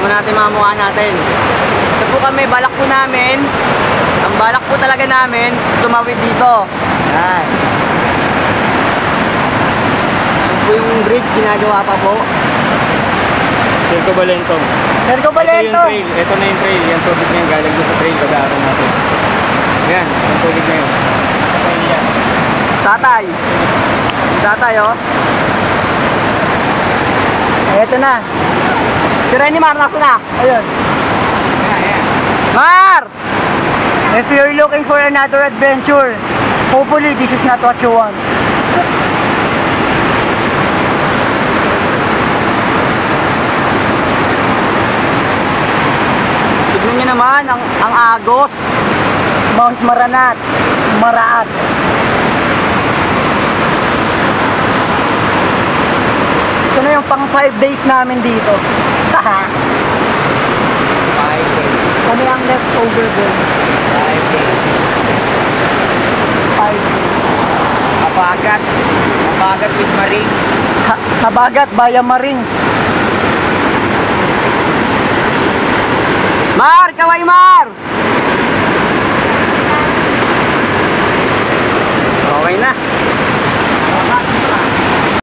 Tama natin mga mukha natin. Ito po kami, balak po namin. Ang balak po talaga namin, tumawid dito. Yan. Yan po yung bridge, ginagawa pa po. Circo Balentong. Circo Balentong! Ito na yung trail. Yan tubig na yun. Galing doon sa trail. Pag-aaral natin. Yan. Yung tubig na yun. Trail yan. Tatay. Tatay, oh. Eto na. Si Renny Mar, nasa na. Ayun. Ayan. Mar! If you're looking for another adventure, hopefully this is not what you want. Tignan nyo naman ang agos. Mount Maranat. Maraat. Ito na yung pang 5 days namin dito. 5 days. Kami ang leftover doon. 5 days. 5 days. Habagat. Habagat with Maring. Habagat, Bayamaring. Mar! Kaway Mar! Okay na.